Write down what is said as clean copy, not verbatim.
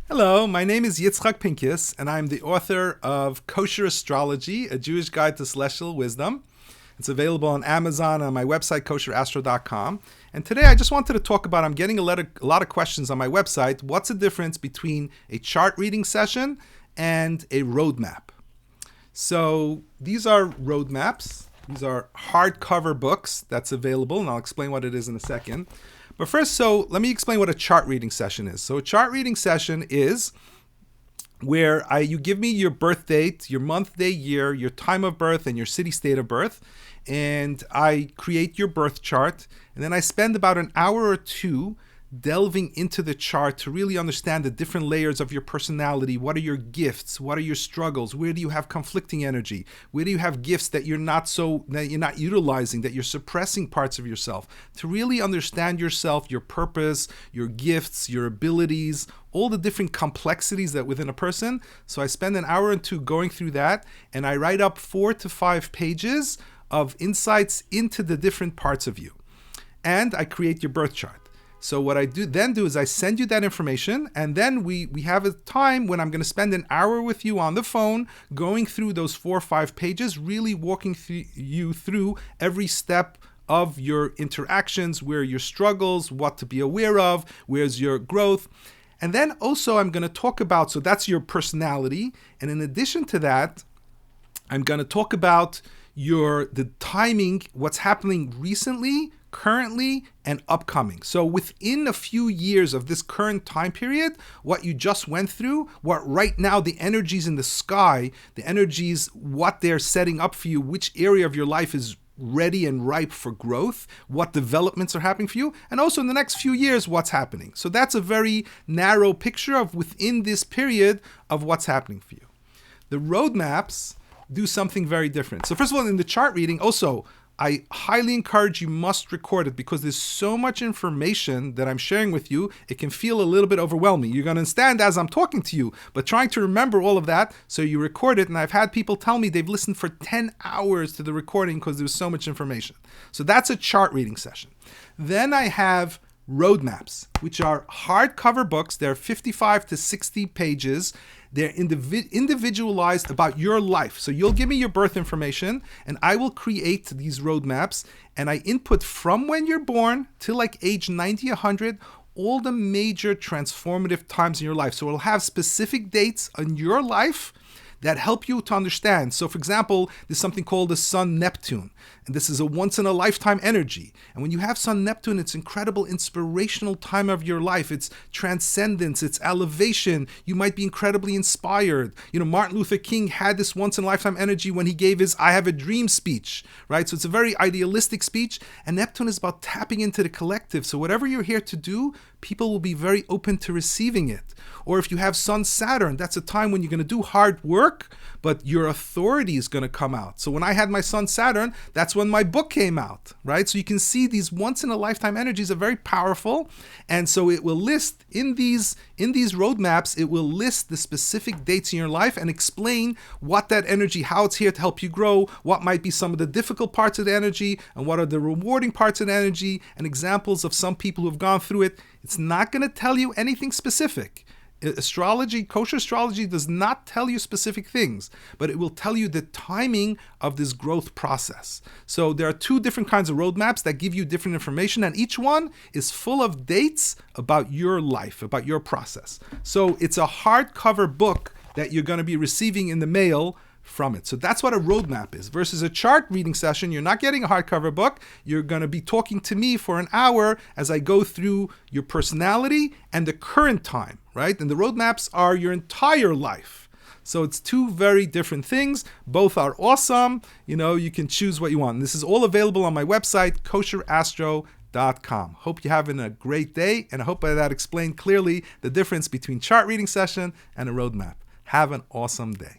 Hello, my name is Yitzchak Pincus, and I'm the author of Kosher Astrology, A Jewish Guide to Celestial Wisdom. It's available on Amazon and on my website, kosherastro.com. And today I just wanted to talk about, I'm getting a lot of questions on my website. What's the difference between a chart reading session and a roadmap? So these are roadmaps. These are hardcover books that's available, and I'll explain what it is in a second. But first, let me explain what a chart reading session is. So a chart reading session is where you give me your birth date, your month, day, year, your time of birth, and your city, state of birth, and I create your birth chart, and then I spend about an hour or two delving into the chart to really understand the different layers of your personality. What are your gifts? What are your struggles? Where do you have conflicting energy? Where do you have gifts that you're not utilizing, that you're suppressing parts of yourself? To really understand yourself, your purpose, your gifts, your abilities, all the different complexities that within a person. So I spend an hour or two going through that, and I write up 4 to 5 pages of insights into the different parts of you. And I create your birth chart. So what I do is I send you that information, and then we have a time when I'm going to spend an hour with you on the phone going through those 4 or 5 pages, really walking you through every step of your interactions, where your struggles, what to be aware of, where's your growth. And then also I'm going to talk about, so that's your personality. And in addition to that, I'm going to talk about the timing, what's happening recently, currently, and upcoming. So within a few years of this current time period, what you just went through, what right now the energies in the sky, the energies, what they're setting up for you, which area of your life is ready and ripe for growth, what developments are happening for you, and also in the next few years, what's happening. So that's a very narrow picture of within this period of what's happening for you. The roadmaps do something very different. So first of all, in the chart reading, also, I highly encourage you must record it, because there's so much information that I'm sharing with you, it can feel a little bit overwhelming. You're going to understand as I'm talking to you, but trying to remember all of that, so you record it. And I've had people tell me they've listened for 10 hours to the recording because there's so much information. So that's a chart reading session. Then I have roadmaps, which are hardcover books. They're 55 to 60 pages. They're individualized about your life. So you'll give me your birth information, and I will create these roadmaps, and I input from when you're born till like age 90, 100, all the major transformative times in your life. So it'll have specific dates in your life that help you to understand. So for example, there's something called the Sun Neptune, and this is a once in a lifetime energy. And when you have Sun Neptune, it's incredible inspirational time of your life. It's transcendence, it's elevation. You might be incredibly inspired. Martin Luther King had this once in a lifetime energy when he gave his I Have a Dream speech, right? So it's a very idealistic speech, and Neptune is about tapping into the collective. So whatever you're here to do, people will be very open to receiving it. Or if you have Sun Saturn, that's a time when you're going to do hard work, but your authority is going to come out. So when I had my Sun Saturn, that's when my book came out, right? So you can see these once in a lifetime energies are very powerful. And so it will list in these roadmaps, it will list the specific dates in your life and explain what that energy, how it's here to help you grow, what might be some of the difficult parts of the energy, and what are the rewarding parts of the energy, and examples of some people who have gone through it. It's not going to tell you anything specific. Astrology, kosher astrology, does not tell you specific things, but it will tell you the timing of this growth process. So there are 2 different kinds of roadmaps that give you different information, and each one is full of dates about your life, about your process. So it's a hardcover book that you're going to be receiving in the mail from it. So that's what a roadmap is. Versus a chart reading session, you're not getting a hardcover book. You're going to be talking to me for an hour as I go through your personality and the current time, right? And the roadmaps are your entire life. So it's 2 very different things. Both are awesome. You can choose what you want. And this is all available on my website, kosherastro.com. Hope you're having a great day, and I hope that explained clearly the difference between chart reading session and a roadmap. Have an awesome day.